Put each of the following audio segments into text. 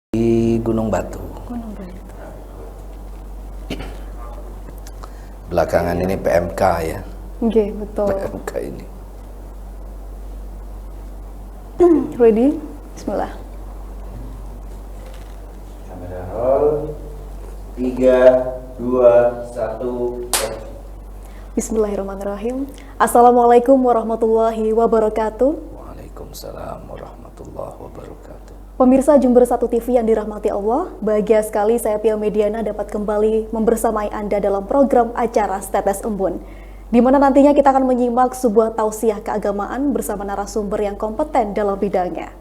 Di Gunung Batu. Gunung Batu. Belakangan ini PMK ya. Oke, betul. PMK ini. Ready? Bismillah. Kamera roll. 3, 2, 1. Bismillahirrahmanirrahim. Assalamualaikum warahmatullahi wabarakatuh. Waalaikumsalam warahmatullahi wabarakatuh. Pemirsa Jember 1 TV yang dirahmati Allah, bahagia sekali saya Pia Mediana dapat kembali membersamai Anda dalam program acara Setetes Embun, di mana nantinya kita akan menyimak sebuah tausiah keagamaan bersama narasumber yang kompeten dalam bidangnya.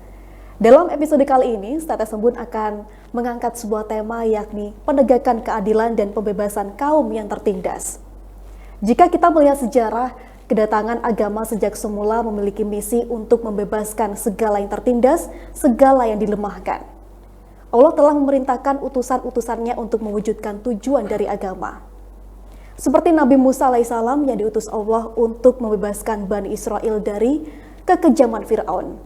Dalam episode kali ini, Setetes Embun akan mengangkat sebuah tema yakni penegakan keadilan dan pembebasan kaum yang tertindas. Jika kita melihat sejarah, kedatangan agama sejak semula memiliki misi untuk membebaskan segala yang tertindas, segala yang dilemahkan. Allah telah memerintahkan utusan-utusannya untuk mewujudkan tujuan dari agama. Seperti Nabi Musa alaihissalam yang diutus Allah untuk membebaskan Bani Israel dari kekejaman Fir'aun.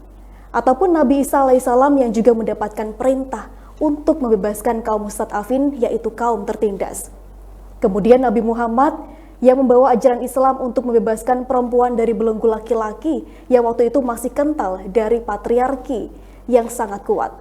Ataupun Nabi Isa alaihissalam yang juga mendapatkan perintah untuk membebaskan kaum mustad'afin, yaitu kaum tertindas. Kemudian Nabi Muhammad yang membawa ajaran Islam untuk membebaskan perempuan dari belenggu laki-laki yang waktu itu masih kental dari patriarki yang sangat kuat.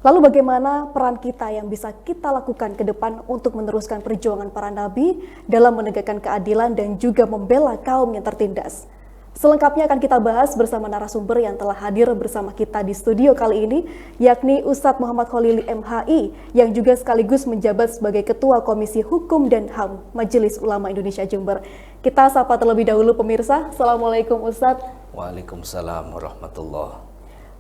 Lalu bagaimana peran kita yang bisa kita lakukan ke depan untuk meneruskan perjuangan para nabi dalam menegakkan keadilan dan juga membela kaum yang tertindas? Selengkapnya akan kita bahas bersama narasumber yang telah hadir bersama kita di studio kali ini, yakni Ustadz Muhammad Khalili MHI, yang juga sekaligus menjabat sebagai Ketua Komisi Hukum dan HAM Majelis Ulama Indonesia Jember. Kita sapa terlebih dahulu pemirsa. Assalamualaikum Ustadz. Waalaikumsalam warahmatullahi.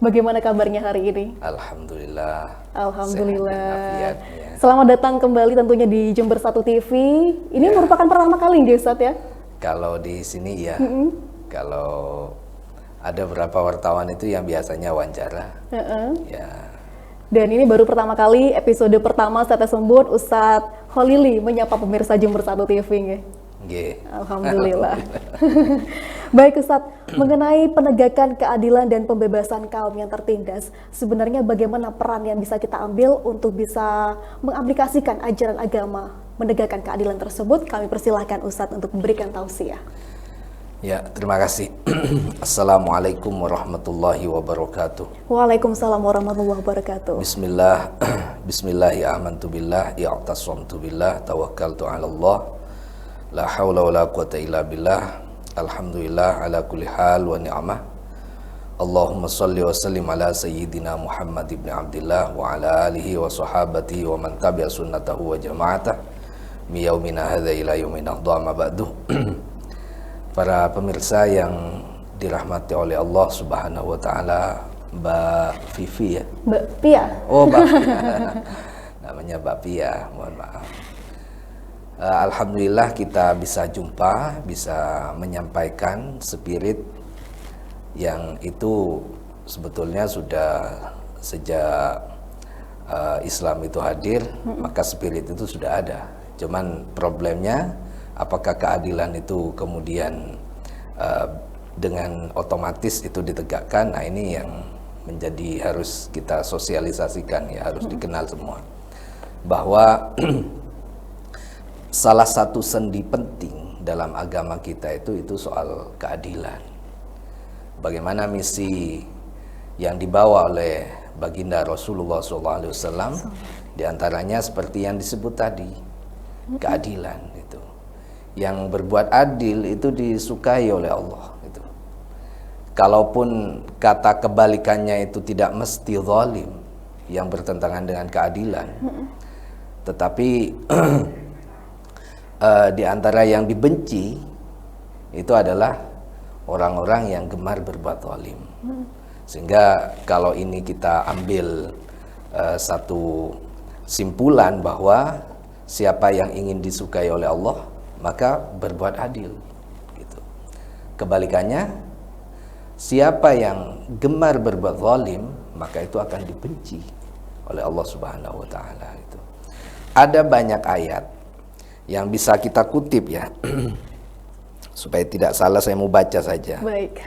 Bagaimana kabarnya hari ini? Alhamdulillah. Alhamdulillah. Sehat dan afiat, ya. Selamat datang kembali tentunya di Jember 1 TV. Ini merupakan pertama kali ya Ustadz ya? Kalau di sini ya. Kalau ada beberapa wartawan itu yang biasanya wawancara, ya. Dan ini baru pertama kali episode pertama Setetes Embun Ustadz Khalili menyapa pemirsa Jember 1 TV. Nggih. Alhamdulillah. Baik Ustadz, mengenai penegakan keadilan dan pembebasan kaum yang tertindas, sebenarnya bagaimana peran yang bisa kita ambil untuk bisa mengaplikasikan ajaran agama menegakkan keadilan tersebut? Kami persilahkan Ustadz untuk memberikan tausiah. Ya, terima kasih. Assalamualaikum warahmatullahi wabarakatuh. Waalaikumsalam warahmatullahi wabarakatuh. Bismillah, Bismillahi amantu billah, i'tasamtu billah, tawakkaltu ala Allah, la hawla wa la quwata illa billah, alhamdulillah ala kulli hal wa ni'mah. Allahumma salli wa sallim ala sayyidina Muhammad ibn Abdillah wa ala alihi wa sahabatihi wa man tabi'a sunnatahu wa jama'atah mi yaumina hadza ila yaumina ma ba'du. Para pemirsa yang dirahmati oleh Allah Subhanahu wa taala, Mbak Vivi ya. Mbak Pia. Oh, Mbak Pia. Namanya Mbak Pia, mohon maaf. Alhamdulillah kita bisa jumpa, bisa menyampaikan spirit yang itu sebetulnya sudah sejak Islam itu hadir, maka spirit itu sudah ada. Cuman problemnya apakah keadilan itu kemudian dengan otomatis itu ditegakkan? Nah, ini yang menjadi harus kita sosialisasikan ya, harus dikenal semua. Bahwa salah satu sendi penting dalam agama kita itu soal keadilan. Bagaimana misi yang dibawa oleh baginda Rasulullah SAW, diantaranya seperti yang disebut tadi, keadilan. Yang berbuat adil itu disukai oleh Allah gitu. Kalaupun kata kebalikannya itu tidak mesti zalim, yang bertentangan dengan keadilan, tetapi di antara yang dibenci itu adalah orang-orang yang gemar berbuat zalim. Sehingga kalau ini kita ambil satu simpulan bahwa siapa yang ingin disukai oleh Allah maka berbuat adil gitu. Kebalikannya, siapa yang gemar berbuat zalim maka itu akan dibenci oleh Allah Subhanahu wa taala itu. Ada banyak ayat yang bisa kita kutip ya. Supaya tidak salah saya mau baca saja. Baik.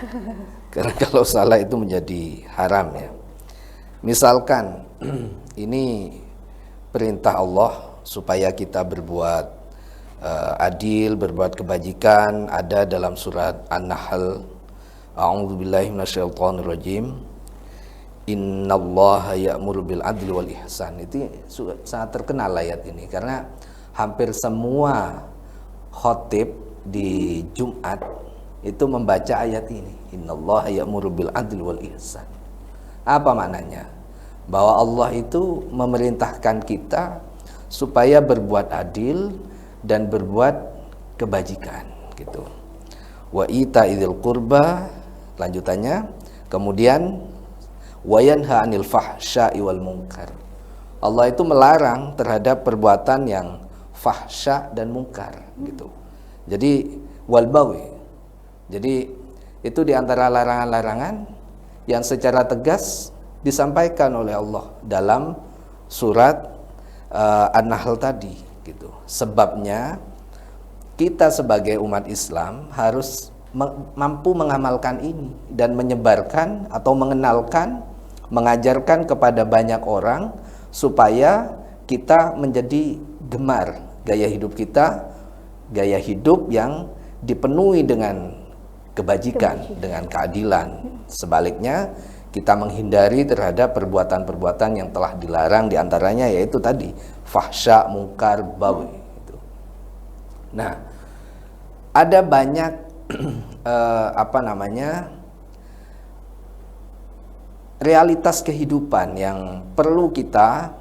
Karena kalau salah itu menjadi haram ya. Misalkan ini perintah Allah supaya kita berbuat adil, berbuat kebajikan, ada dalam surat An-Nahl. A'udzubillahi minasyaitonirrajim. Innallaha ya'muru bil adli wal ihsan. Itu sangat terkenal ayat ini karena hampir semua khotib di Jumat itu membaca ayat ini. Innallaha ya'muru bil adli wal ihsan. Apa maknanya? Bahwa Allah itu memerintahkan kita supaya berbuat adil dan berbuat kebajikan gitu. Wa ita'idil qurba, lanjutannya, kemudian wa yanha 'anil fahsya'i wal munkar. Allah itu melarang terhadap perbuatan yang fahsya dan munkar gitu. Jadi wal baghi. Jadi itu diantara larangan-larangan yang secara tegas disampaikan oleh Allah dalam surat An-Nahl tadi gitu. Sebabnya kita sebagai umat Islam harus mampu mengamalkan ini dan menyebarkan atau mengenalkan, mengajarkan kepada banyak orang supaya kita menjadi gemar gaya hidup kita, gaya hidup yang dipenuhi dengan kebajikan, dengan keadilan. Sebaliknya, kita menghindari terhadap perbuatan-perbuatan yang telah dilarang, diantaranya yaitu tadi fahsya, mungkar, baghi. Nah, ada banyak realitas kehidupan yang perlu kita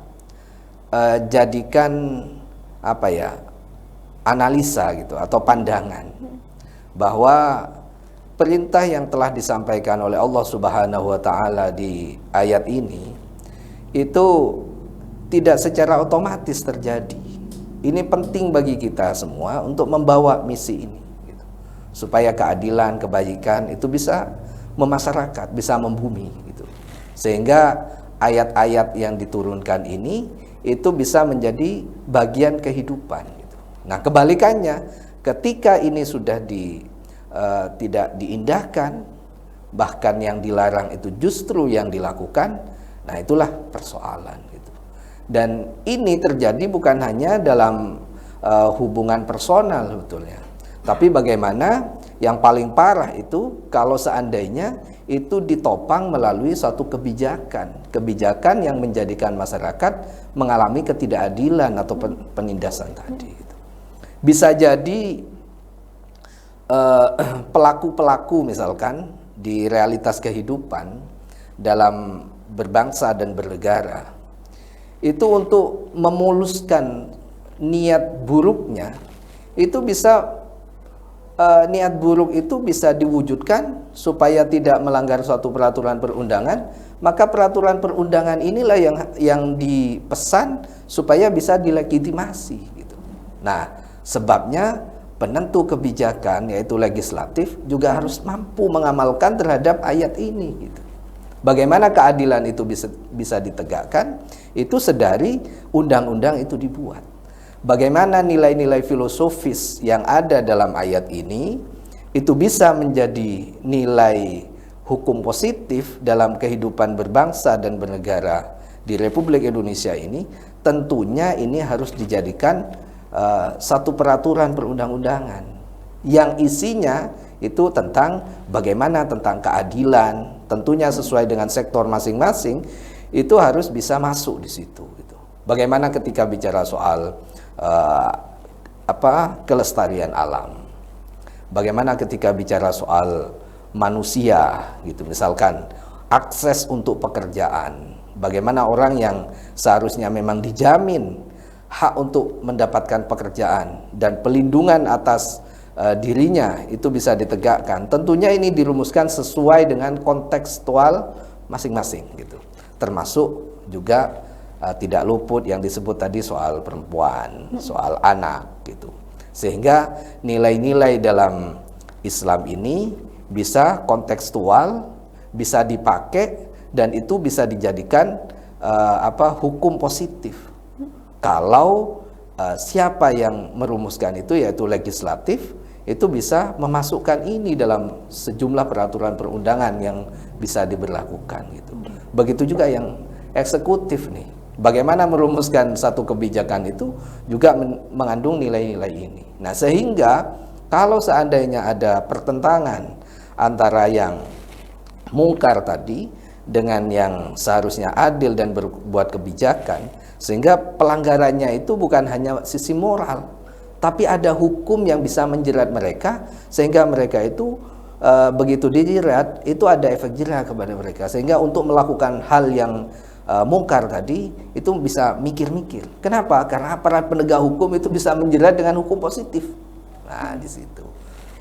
jadikan analisa gitu atau pandangan bahwa perintah yang telah disampaikan oleh Allah Subhanahu wa taala di ayat ini itu tidak secara otomatis terjadi. Ini penting bagi kita semua untuk membawa misi ini gitu. Supaya keadilan, kebajikan itu bisa memasyarakat, bisa membumi gitu. Sehingga ayat-ayat yang diturunkan ini itu bisa menjadi bagian kehidupan gitu. Nah, kebalikannya, ketika ini sudah tidak diindahkan, bahkan yang dilarang itu justru yang dilakukan, nah itulah persoalan gitu. Dan ini terjadi bukan hanya dalam hubungan personal sebetulnya, tapi bagaimana yang paling parah itu kalau seandainya itu ditopang melalui suatu kebijakan yang menjadikan masyarakat mengalami ketidakadilan atau penindasan tadi gitu. Bisa jadi pelaku-pelaku misalkan di realitas kehidupan dalam berbangsa dan bernegara itu untuk memuluskan niat buruknya itu bisa niat buruk itu bisa diwujudkan supaya tidak melanggar suatu peraturan perundangan, maka peraturan perundangan inilah yang dipesan supaya bisa dilegitimasi gitu. Nah, sebabnya penentu kebijakan yaitu legislatif juga harus mampu mengamalkan terhadap ayat ini gitu. Bagaimana keadilan itu bisa ditegakkan? Itu sedari undang-undang itu dibuat. Bagaimana nilai-nilai filosofis yang ada dalam ayat ini itu bisa menjadi nilai hukum positif dalam kehidupan berbangsa dan bernegara di Republik Indonesia ini, tentunya ini harus dijadikan satu peraturan perundang-undangan yang isinya itu tentang bagaimana tentang keadilan, tentunya sesuai dengan sektor masing-masing, itu harus bisa masuk di situ gitu. Bagaimana ketika bicara soal kelestarian alam, bagaimana ketika bicara soal manusia gitu, misalkan akses untuk pekerjaan, bagaimana orang yang seharusnya memang dijamin hak untuk mendapatkan pekerjaan dan pelindungan atas dirinya itu bisa ditegakkan. Tentunya ini dirumuskan sesuai dengan kontekstual masing-masing gitu. Termasuk juga tidak luput yang disebut tadi soal perempuan, soal anak gitu. Sehingga nilai-nilai dalam Islam ini bisa kontekstual, bisa dipakai, dan itu bisa dijadikan hukum positif. Kalau siapa yang merumuskan itu, yaitu legislatif, itu bisa memasukkan ini dalam sejumlah peraturan perundangan yang bisa diberlakukan gitu. Begitu juga yang eksekutif nih. Bagaimana merumuskan satu kebijakan itu juga mengandung nilai-nilai ini. Nah, sehingga kalau seandainya ada pertentangan antara yang mungkar tadi dengan yang seharusnya adil dan berbuat kebijakan, sehingga pelanggarannya itu bukan hanya sisi moral, tapi ada hukum yang bisa menjerat mereka, sehingga mereka itu begitu dijerat, itu ada efek jerah kepada mereka, sehingga untuk melakukan hal yang mungkar tadi itu bisa mikir-mikir. Kenapa? Karena aparat penegak hukum itu bisa menjerat dengan hukum positif. Nah, di situ.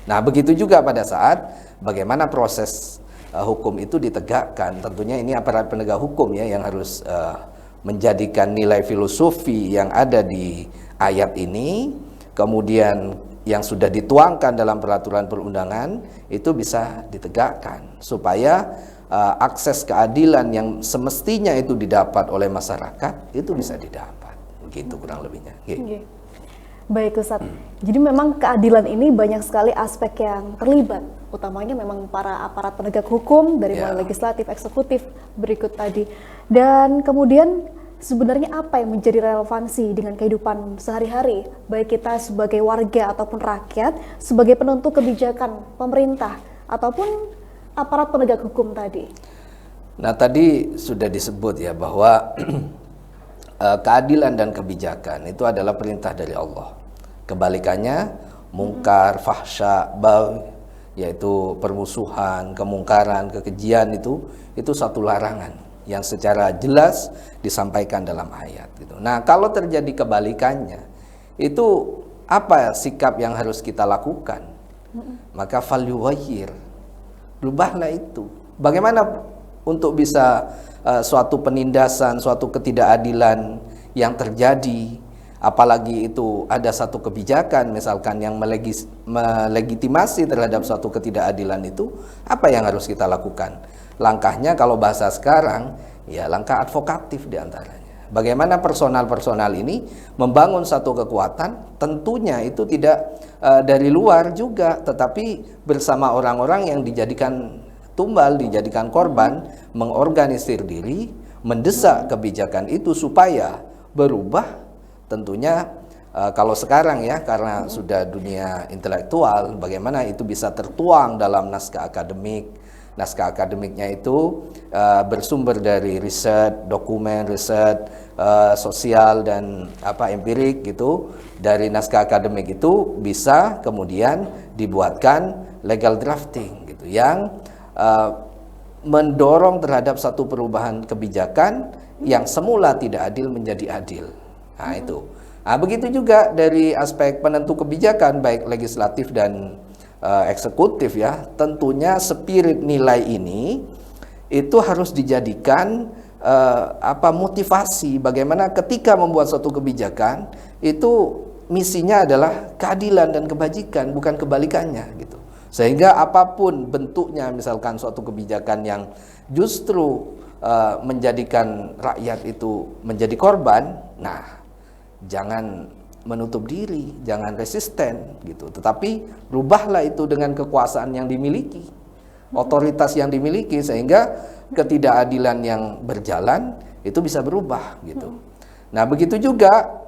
Nah, begitu juga pada saat bagaimana proses hukum itu ditegakkan. Tentunya ini aparat penegak hukum ya yang harus menjadikan nilai filosofi yang ada di ayat ini, kemudian yang sudah dituangkan dalam peraturan perundangan itu bisa ditegakkan supaya akses keadilan yang semestinya itu didapat oleh masyarakat itu bisa didapat. Begitu kurang lebihnya. Okay. Baik Ustadz, jadi memang keadilan ini banyak sekali aspek yang terlibat, utamanya memang para aparat penegak hukum dari mulai legislatif, eksekutif berikut tadi. Dan kemudian sebenarnya apa yang menjadi relevansi dengan kehidupan sehari-hari, baik kita sebagai warga ataupun rakyat, sebagai penentu kebijakan pemerintah ataupun aparat penegak hukum tadi? Nah, tadi sudah disebut ya bahwa keadilan dan kebijakan itu adalah perintah dari Allah. Kebalikannya, mungkar, fahsya, baghi, yaitu permusuhan, kemungkaran, kekejian itu satu larangan yang secara jelas disampaikan dalam ayat gitu. Nah, kalau terjadi kebalikannya, itu apa sikap yang harus kita lakukan? Maka falyughayyir, rubahlah itu. Bagaimana untuk bisa suatu penindasan, suatu ketidakadilan yang terjadi, apalagi itu ada satu kebijakan misalkan yang melegitimasi terhadap suatu ketidakadilan itu, apa yang harus kita lakukan? Langkahnya kalau bahasa sekarang, ya langkah advokatif diantaranya. Bagaimana personal-personal ini membangun satu kekuatan, tentunya itu tidak dari luar juga, tetapi bersama orang-orang yang dijadikan tumbal, dijadikan korban, mengorganisir diri, mendesak kebijakan itu supaya berubah. Tentunya kalau sekarang ya, karena sudah dunia intelektual, bagaimana itu bisa tertuang dalam naskah akademik. Naskah akademiknya itu bersumber dari riset, dokumen riset sosial dan empirik gitu. Dari naskah akademik itu bisa kemudian dibuatkan legal drafting gitu, yang mendorong terhadap satu perubahan kebijakan yang semula tidak adil menjadi adil. Nah, itu. Nah, begitu juga dari aspek penentu kebijakan baik legislatif dan eksekutif ya. Tentunya spirit nilai ini itu harus dijadikan motivasi bagaimana ketika membuat suatu kebijakan itu misinya adalah keadilan dan kebajikan, bukan kebalikannya gitu. Sehingga apapun bentuknya, misalkan suatu kebijakan yang justru menjadikan rakyat itu menjadi korban, nah jangan menutup diri, jangan resisten gitu. Tetapi rubahlah itu dengan kekuasaan yang dimiliki, otoritas yang dimiliki, sehingga ketidakadilan yang berjalan itu bisa berubah gitu. Nah, begitu juga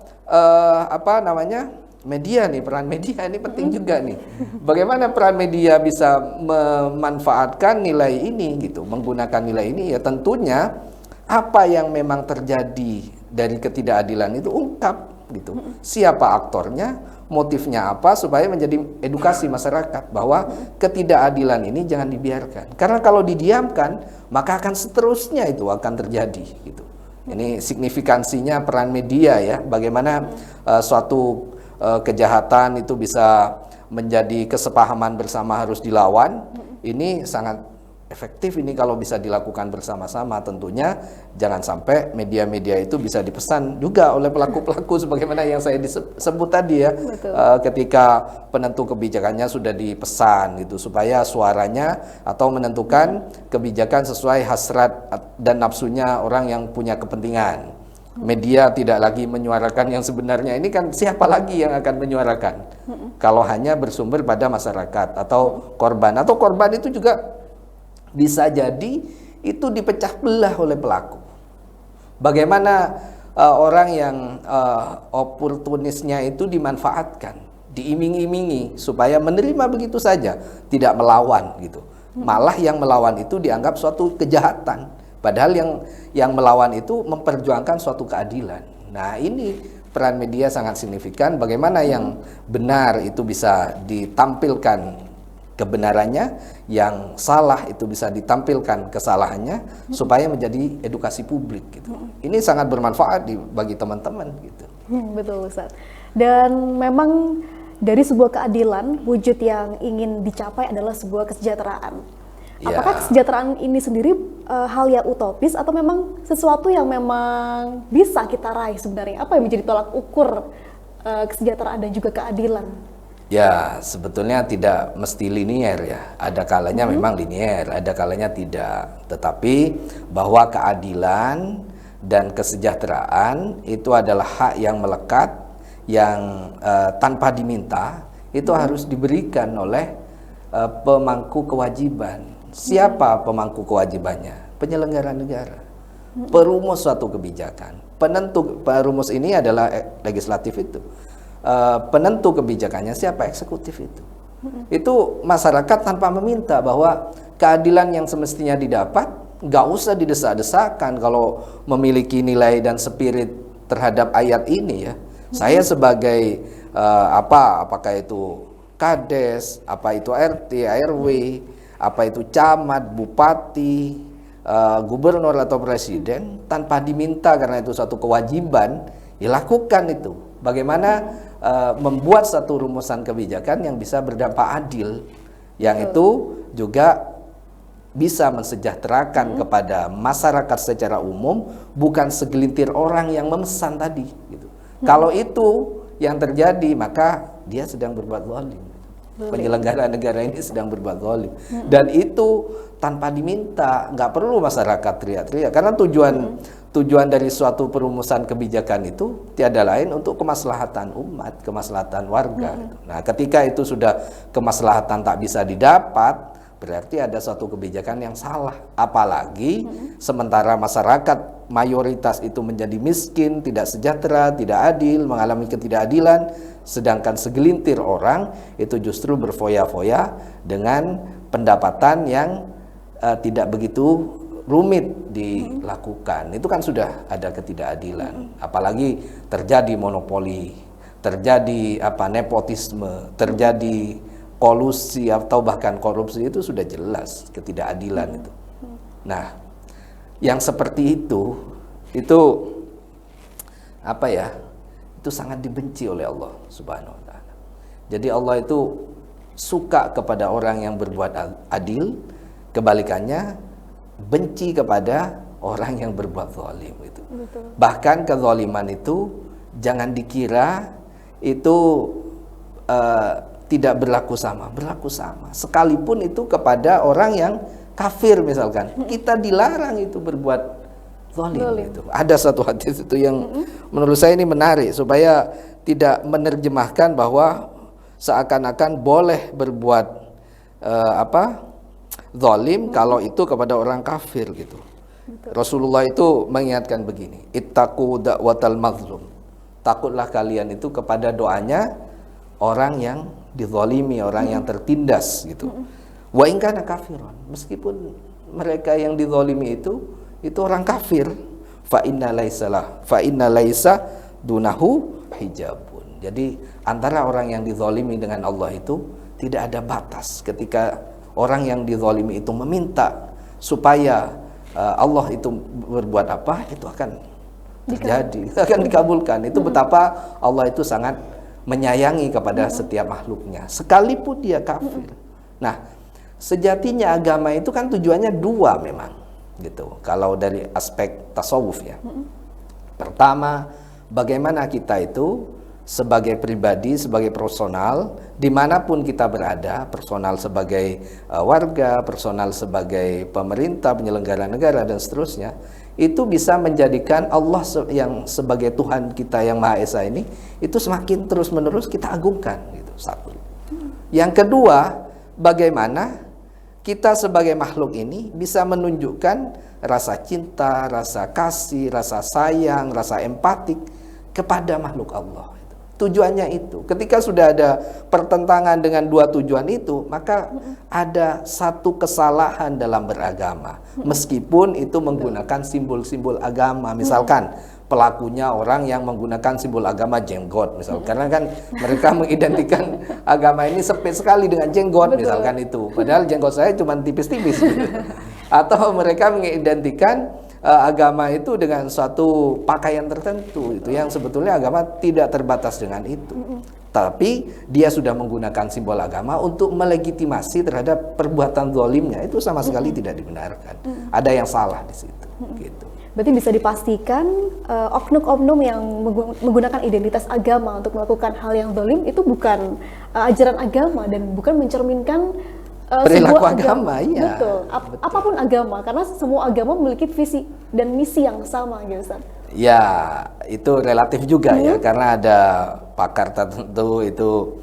media nih, peran media ini penting juga nih. Bagaimana peran media bisa memanfaatkan nilai ini gitu, menggunakan nilai ini, ya tentunya apa yang memang terjadi dari ketidakadilan itu ungkap gitu. Siapa aktornya, motifnya apa, supaya menjadi edukasi masyarakat bahwa ketidakadilan ini jangan dibiarkan. Karena kalau didiamkan, maka akan seterusnya itu akan terjadi gitu. Ini signifikansinya peran media ya, bagaimana suatu kejahatan itu bisa menjadi kesepahaman bersama harus dilawan. Ini sangat efektif ini kalau bisa dilakukan bersama-sama. Tentunya jangan sampai media-media itu bisa dipesan juga oleh pelaku-pelaku sebagaimana yang saya disebut tadi ya. Ketika penentu kebijakannya sudah dipesan gitu supaya suaranya atau menentukan kebijakan sesuai hasrat dan nafsunya orang yang punya kepentingan. Media tidak lagi menyuarakan yang sebenarnya, ini kan siapa lagi yang akan menyuarakan kalau hanya bersumber pada masyarakat atau korban itu juga bisa jadi itu dipecah belah oleh pelaku. Bagaimana orang yang oportunisnya itu dimanfaatkan, diiming-imingi supaya menerima begitu saja, tidak melawan gitu. Malah yang melawan itu dianggap suatu kejahatan. Padahal yang melawan itu memperjuangkan suatu keadilan. Nah, ini peran media sangat signifikan. Bagaimana yang benar itu bisa ditampilkan kebenarannya, yang salah itu bisa ditampilkan kesalahannya, supaya menjadi edukasi publik gitu. Ini sangat bermanfaat bagi teman-teman gitu. Betul, Ustaz. Dan memang dari sebuah keadilan, wujud yang ingin dicapai adalah sebuah kesejahteraan. Apakah kesejahteraan ini sendiri hal yang utopis atau memang sesuatu yang memang bisa kita raih sebenarnya? Apa yang menjadi tolak ukur kesejahteraan dan juga keadilan? Ya, sebetulnya tidak mesti linier ya. Ada kalanya memang linier, ada kalanya tidak. Tetapi bahwa keadilan dan kesejahteraan itu adalah hak yang melekat, yang tanpa diminta, itu harus diberikan oleh pemangku kewajiban. Siapa pemangku kewajibannya? Penyelenggara negara, perumus suatu kebijakan. Perumus ini adalah legislatif itu. Penentu kebijakannya siapa? Eksekutif itu. Itu masyarakat tanpa meminta, bahwa keadilan yang semestinya didapat nggak usah didesak-desakan. Kalau memiliki nilai dan spirit terhadap ayat ini ya, saya sebagai apakah itu kades, apa itu RT, RW, apa itu camat, bupati, gubernur atau presiden, tanpa diminta karena itu satu kewajiban, ya lakukan itu. Bagaimana membuat satu rumusan kebijakan yang bisa berdampak adil, yang itu juga bisa mensejahterakan kepada masyarakat secara umum, bukan segelintir orang yang memesan tadi gitu. Kalau itu yang terjadi, maka dia sedang berbuat zalim. Penyelenggara negara ini sedang berbuat zalim. Dan itu tanpa diminta, nggak perlu masyarakat teriak-teriak, karena tujuan dari suatu perumusan kebijakan itu tiada lain untuk kemaslahatan umat, kemaslahatan warga. Nah, ketika itu sudah kemaslahatan tak bisa didapat, berarti ada suatu kebijakan yang salah. Apalagi sementara masyarakat mayoritas itu menjadi miskin, tidak sejahtera, tidak adil, mengalami ketidakadilan, sedangkan segelintir orang itu justru berfoya-foya dengan pendapatan yang tidak begitu rumit dilakukan. Itu kan sudah ada ketidakadilan. Apalagi terjadi monopoli, terjadi nepotisme, terjadi kolusi atau bahkan korupsi, itu sudah jelas ketidakadilan itu. Nah, yang seperti itu itu sangat dibenci oleh Allah Subhanahu wa taala. Jadi Allah itu suka kepada orang yang berbuat adil, kebalikannya benci kepada orang yang berbuat zalim itu. Bahkan kezaliman itu jangan dikira itu tidak berlaku sama, berlaku sama. Sekalipun itu kepada orang yang kafir misalkan, kita dilarang itu berbuat zalim. Itu ada satu hadis itu yang menurut saya ini menarik, supaya tidak menerjemahkan bahwa seakan-akan boleh berbuat zalim kalau itu kepada orang kafir gitu. Rasulullah itu mengingatkan begini, ittaqu da'watal mazlum, takutlah kalian itu kepada doanya orang yang dizalimi, orang yang tertindas gitu. Wa in kana kafiran, meskipun mereka yang dizalimi itu orang kafir, fa inna laisa dunahu hijabun. Jadi antara orang yang dizalimi dengan Allah itu tidak ada batas. Ketika orang yang dizalimi itu meminta supaya Allah itu berbuat apa, itu akan terjadi, akan dikabulkan. Itu betapa Allah itu sangat menyayangi kepada setiap makhluknya, sekalipun dia kafir. Nah, Sejatinya agama itu kan tujuannya dua memang, gitu. Kalau dari aspek tasawuf ya. Pertama, bagaimana kita itu sebagai pribadi, sebagai personal, dimanapun kita berada, personal sebagai warga, personal sebagai pemerintah, penyelenggara negara dan seterusnya, itu bisa menjadikan Allah yang sebagai Tuhan kita yang Maha Esa ini, itu semakin terus-menerus kita agungkan, gitu. Satu. Yang kedua, bagaimana kita sebagai makhluk ini bisa menunjukkan rasa cinta, rasa kasih, rasa sayang, rasa empatik kepada makhluk Allah. Tujuannya itu. Ketika sudah ada pertentangan dengan dua tujuan itu, maka ada satu kesalahan dalam beragama. Meskipun itu menggunakan simbol-simbol agama. Misalkan pelakunya orang yang menggunakan simbol agama jenggot, misalkan. Karena kan mereka mengidentikan agama ini sempit sekali dengan jenggot, misalkan itu. Padahal jenggot saya cuma tipis-tipis gitu. Atau mereka mengidentikan agama itu dengan suatu pakaian tertentu, itu yang sebetulnya agama tidak terbatas dengan itu. Tapi dia sudah menggunakan simbol agama untuk melegitimasi terhadap perbuatan zalimnya, itu sama sekali tidak dibenarkan. Ada yang salah di situ, gitu. Berarti bisa dipastikan oknum-oknum yang menggunakan identitas agama untuk melakukan hal yang zalim itu bukan ajaran agama dan bukan mencerminkan perilaku sebuah agama, iya. Betul. Apapun agama, karena semua agama memiliki visi dan misi yang sama, gitu, Ustaz. Ya, itu relatif juga ya, karena ada pakar tertentu itu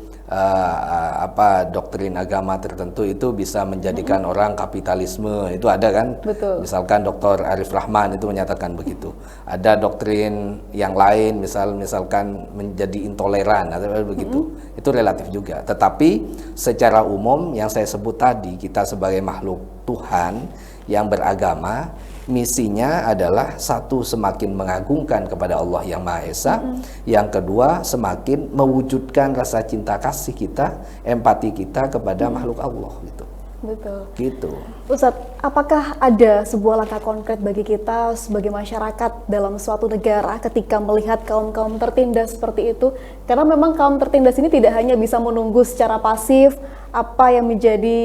doktrin agama tertentu itu bisa menjadikan orang kapitalisme, itu ada kan? Betul. Misalkan Dr. Arif Rahman itu menyatakan begitu. Ada doktrin yang lain, misalkan menjadi intoleran atau begitu. Itu relatif juga. Tetapi secara umum yang saya sebut tadi, kita sebagai makhluk Tuhan yang beragama, misinya adalah satu, semakin mengagungkan kepada Allah yang Maha Esa. Yang kedua, semakin mewujudkan rasa cinta kasih kita, empati kita kepada makhluk Allah, gitu. Betul. Gitu. Ustadz, apakah ada sebuah langkah konkret bagi kita sebagai masyarakat dalam suatu negara ketika melihat kaum-kaum tertindas seperti itu? Karena memang kaum tertindas ini tidak hanya bisa menunggu secara pasif apa yang menjadi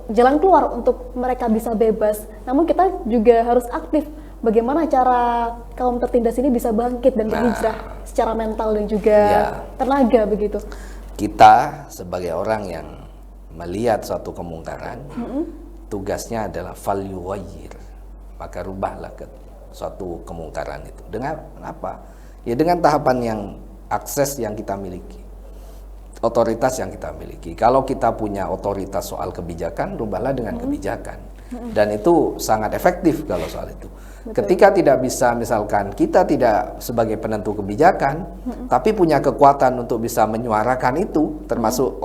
jalan keluar untuk mereka bisa bebas, namun kita juga harus aktif. Bagaimana cara kaum tertindas ini bisa bangkit dan berhijrah secara mental dan juga tenaga, begitu? Kita sebagai orang yang melihat suatu kemungkaran, tugasnya adalah falyughayyir, maka rubahlah ke suatu kemungkaran itu. Dengan apa? Ya dengan tahapan yang akses yang kita miliki, otoritas yang kita miliki. Kalau kita punya otoritas soal kebijakan, rubahlah dengan kebijakan. Dan itu sangat efektif kalau soal itu. Ketika tidak bisa, misalkan kita tidak sebagai penentu kebijakan, tapi punya kekuatan untuk bisa menyuarakan itu, termasuk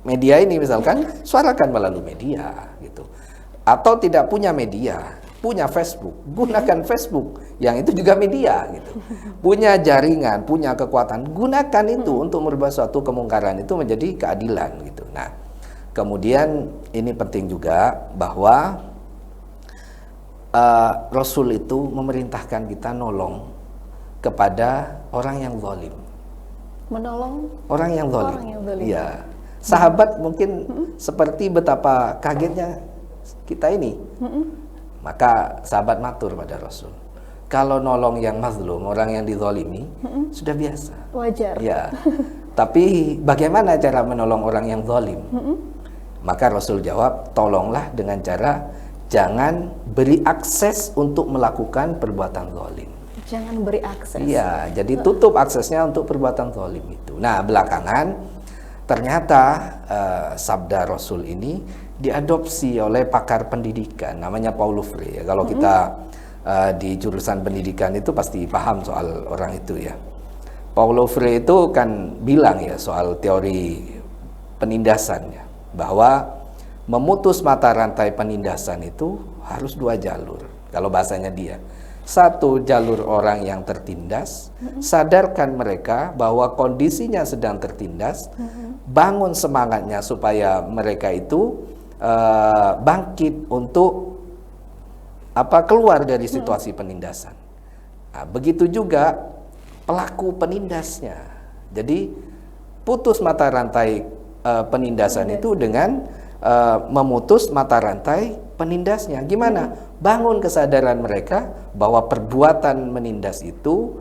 media ini misalkan, suarakan melalui media, gitu. Atau tidak punya media, punya Facebook, gunakan Facebook, yang itu juga media, gitu. Punya jaringan, punya kekuatan, gunakan itu untuk merubah suatu kemungkaran itu menjadi keadilan, gitu. Nah, kemudian ini penting juga bahwa Rasul itu memerintahkan kita nolong kepada orang yang zalim. Menolong orang yang zalim. Iya. Sahabat mungkin seperti betapa kagetnya kita ini. Maka sahabat matur pada Rasul, kalau nolong yang mazlum, orang yang dizalimi, sudah biasa. Wajar. Ya. Tapi bagaimana cara menolong orang yang zalim? Maka Rasul jawab, tolonglah dengan cara jangan beri akses untuk melakukan perbuatan zalim. Jangan beri akses. Iya, jadi tutup aksesnya untuk perbuatan zalim itu. Nah, belakangan ternyata sabda Rasul ini diadopsi oleh pakar pendidikan, namanya Paulo Freire. Kalau kita di jurusan pendidikan itu pasti paham soal orang itu ya. Paulo Freire itu kan bilang ya soal teori penindasan ya, bahwa memutus mata rantai penindasan itu harus dua jalur. Kalau bahasanya dia, satu, jalur orang yang tertindas, sadarkan mereka bahwa kondisinya sedang tertindas, bangun semangatnya supaya mereka itu bangkit untuk keluar dari situasi penindasan. Nah, begitu juga pelaku penindasnya. Jadi putus mata rantai penindasan itu dengan memutus mata rantai penindasnya. Gimana? Bangun kesadaran mereka bahwa perbuatan menindas itu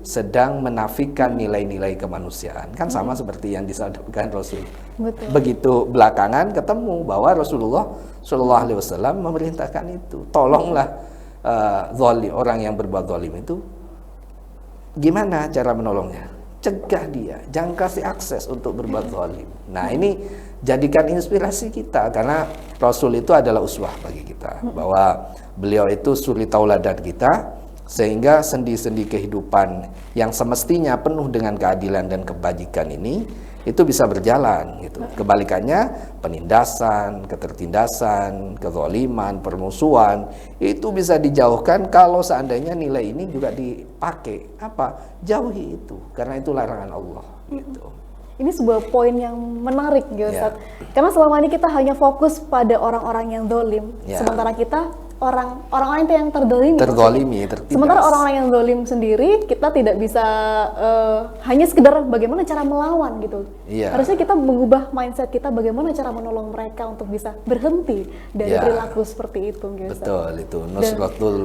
sedang menafikan nilai-nilai kemanusiaan. Kan sama seperti yang disampaikan Rasul. Betul. Begitu belakangan ketemu bahwa Rasulullah Shallallahu Alaihi Wasallam memerintahkan itu. Tolonglah orang yang berbuat zalim itu. Gimana cara menolongnya? Cegah dia, jangan kasih akses untuk berbuat zalim. Nah, ini jadikan inspirasi kita, karena Rasul itu adalah uswah bagi kita, bahwa beliau itu suri tauladan kita, sehingga sendi-sendi kehidupan yang semestinya penuh dengan keadilan dan kebajikan ini itu bisa berjalan gitu. Kebalikannya, penindasan, ketertindasan, kezaliman, permusuhan itu bisa dijauhkan kalau seandainya nilai ini juga dipakai. Apa? Jauhi itu, karena itu larangan Allah gitu. Ini sebuah poin yang menarik gitu, Ustaz. Ya. Karena selama ini kita hanya fokus pada orang-orang yang dolim, Ya. sementara kita orang-orang itu yang terdolimi. Tertindas. Sementara orang-orang yang dolim sendiri, kita tidak bisa hanya sekedar bagaimana cara melawan gitu. Iya. Harusnya kita mengubah mindset kita, bagaimana cara menolong mereka untuk bisa berhenti dari Iya. perilaku seperti itu gitu, Ustaz. Betul, itu nusratul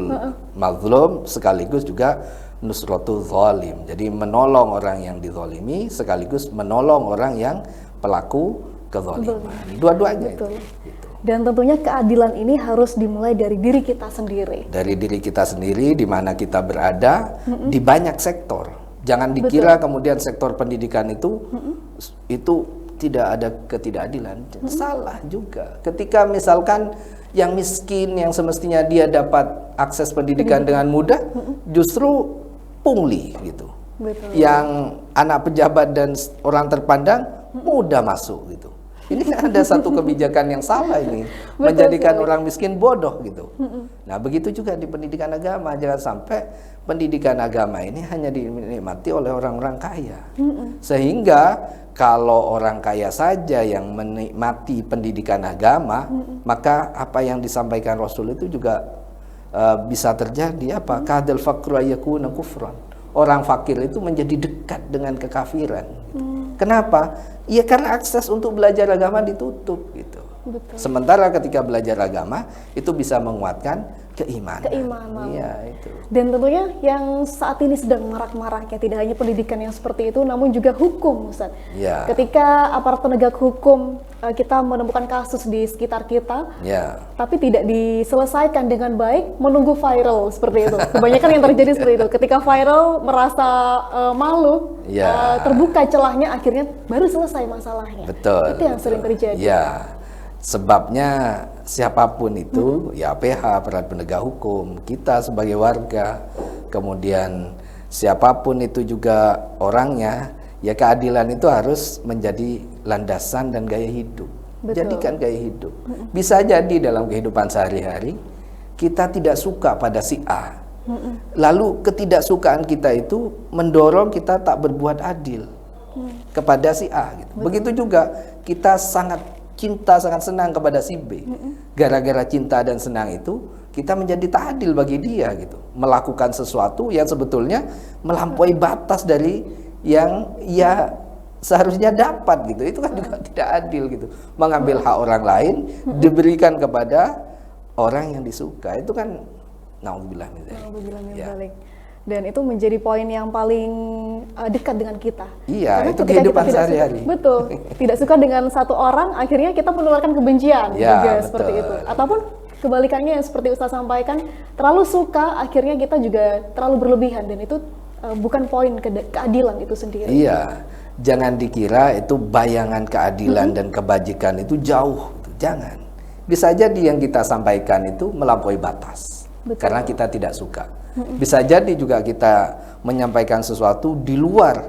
mazlum sekaligus juga nusratul zalim. Jadi menolong orang yang dizalimi sekaligus menolong orang yang pelaku kezaliman. Dua-duanya itu. Betul. Dan tentunya keadilan ini harus dimulai dari diri kita sendiri. Dari diri kita sendiri, di mana kita berada, di banyak sektor. Jangan dikira kemudian sektor pendidikan itu tidak ada ketidakadilan. Salah juga. Ketika misalkan yang miskin, yang semestinya dia dapat akses pendidikan dengan mudah, justru pungli gitu. Betul. Yang anak pejabat dan orang terpandang mudah masuk gitu. Ini ada satu kebijakan yang salah ini, menjadikan orang miskin bodoh gitu. Nah, begitu juga di pendidikan agama, jangan sampai pendidikan agama ini hanya dinikmati oleh orang-orang kaya. Sehingga kalau orang kaya saja yang menikmati pendidikan agama, maka apa yang disampaikan Rasul itu juga bisa terjadi apa? Kadal faqru yakuna kufran. Orang fakir itu menjadi dekat dengan kekafiran. Kenapa? Ya karena akses untuk belajar agama ditutup gitu. Betul. Sementara ketika belajar agama itu bisa menguatkan keimanan. Iya, itu. Dan tentunya yang saat ini sedang marak-maraknya tidak hanya pendidikan yang seperti itu, namun juga hukum, Ustaz. Ya. Ketika aparat penegak hukum kita menemukan kasus di sekitar kita, Ya. tapi tidak diselesaikan dengan baik, menunggu viral seperti itu. Kebanyakan yang terjadi seperti itu. Ketika viral merasa malu, Ya. terbuka celahnya, akhirnya baru selesai masalahnya. Betul. Itu yang sering terjadi. Ya. Sebabnya siapapun itu, ya PH, aparat penegak hukum, kita sebagai warga, kemudian siapapun itu juga orangnya, ya keadilan itu harus menjadi landasan dan gaya hidup. Betul. Jadikan gaya hidup. Bisa jadi dalam kehidupan sehari-hari kita tidak suka pada si A. Lalu ketidaksukaan kita itu mendorong kita tak berbuat adil kepada si A gitu. Begitu juga kita sangat cinta, sangat senang kepada si B. Gara-gara cinta dan senang itu kita menjadi tak adil bagi dia gitu. Melakukan sesuatu yang sebetulnya melampaui batas dari yang ia seharusnya dapat gitu. Itu kan juga tidak adil gitu. Mengambil hak orang lain diberikan kepada orang yang disuka. Itu kan naudzubillah min dzalik. Dan itu menjadi poin yang paling dekat dengan kita. Iya, karena itu ketika kehidupan kita tidak sehari-hari. Betul. Tidak suka dengan satu orang, akhirnya kita menularkan kebencian Ya, juga betul. seperti itu. Ataupun kebalikannya yang seperti Ustaz sampaikan, terlalu suka, akhirnya kita juga terlalu berlebihan, dan itu bukan poin keadilan itu sendiri. Iya, jangan dikira itu bayangan keadilan dan kebajikan itu jauh. Jangan. Bisa jadi yang kita sampaikan itu melampaui batas. Betul. Karena kita tidak suka. Bisa jadi juga kita menyampaikan sesuatu di luar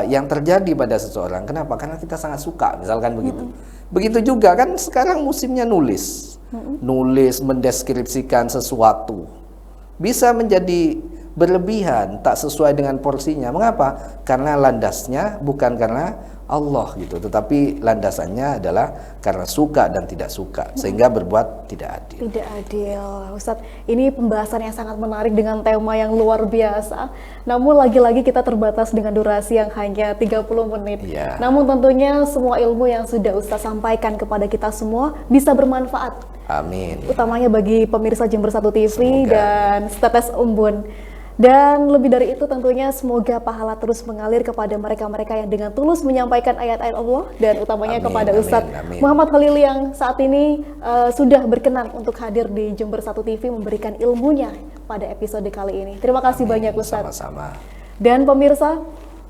yang terjadi pada seseorang. Kenapa? Karena kita sangat suka, misalkan begitu. Begitu juga kan sekarang musimnya nulis. Nulis, mendeskripsikan sesuatu. Bisa menjadi berlebihan, tak sesuai dengan porsinya. Mengapa? Karena landasnya bukan karena Allah gitu. Tetapi landasannya adalah karena suka dan tidak suka, sehingga berbuat tidak adil. Tidak adil. Ustadz, ini pembahasan yang sangat menarik dengan tema yang luar biasa. Namun lagi-lagi kita terbatas dengan durasi yang hanya 30 menit. Iya. Namun tentunya semua ilmu yang sudah Ustadz sampaikan kepada kita semua bisa bermanfaat. Amin. Utamanya bagi pemirsa Jember 1 TV Semoga. dan Tetes Embun. Dan lebih dari itu tentunya semoga pahala terus mengalir kepada mereka-mereka yang dengan tulus menyampaikan ayat-ayat Allah, dan utamanya Amin, kepada amin, Ustadz amin. Muhammad Khalil yang saat ini sudah berkenan untuk hadir di Jember 1 TV memberikan ilmunya pada episode kali ini. Terima kasih Amin. banyak Ustadz. Sama-sama. Dan pemirsa,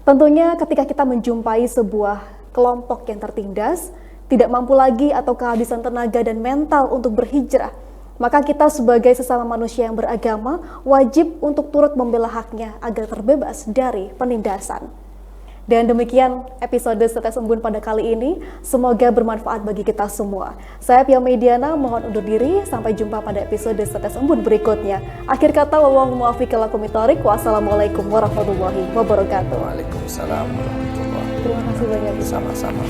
tentunya ketika kita menjumpai sebuah kelompok yang tertindas, tidak mampu lagi atau kehabisan tenaga dan mental untuk berhijrah, maka kita sebagai sesama manusia yang beragama wajib untuk turut membela haknya agar terbebas dari penindasan. Dan demikian episode Tetes Embun pada kali ini. Semoga bermanfaat bagi kita semua. Saya Pia Mediana mohon undur diri. Sampai jumpa pada episode Tetes Embun berikutnya. Akhir kata, wallahu muwaffiq ila aqwamit thoriq. Wassalamualaikum warahmatullahi wabarakatuh. Waalaikumsalam warahmatullahi wabarakatuh. Terima kasih banyak. Sama-sama.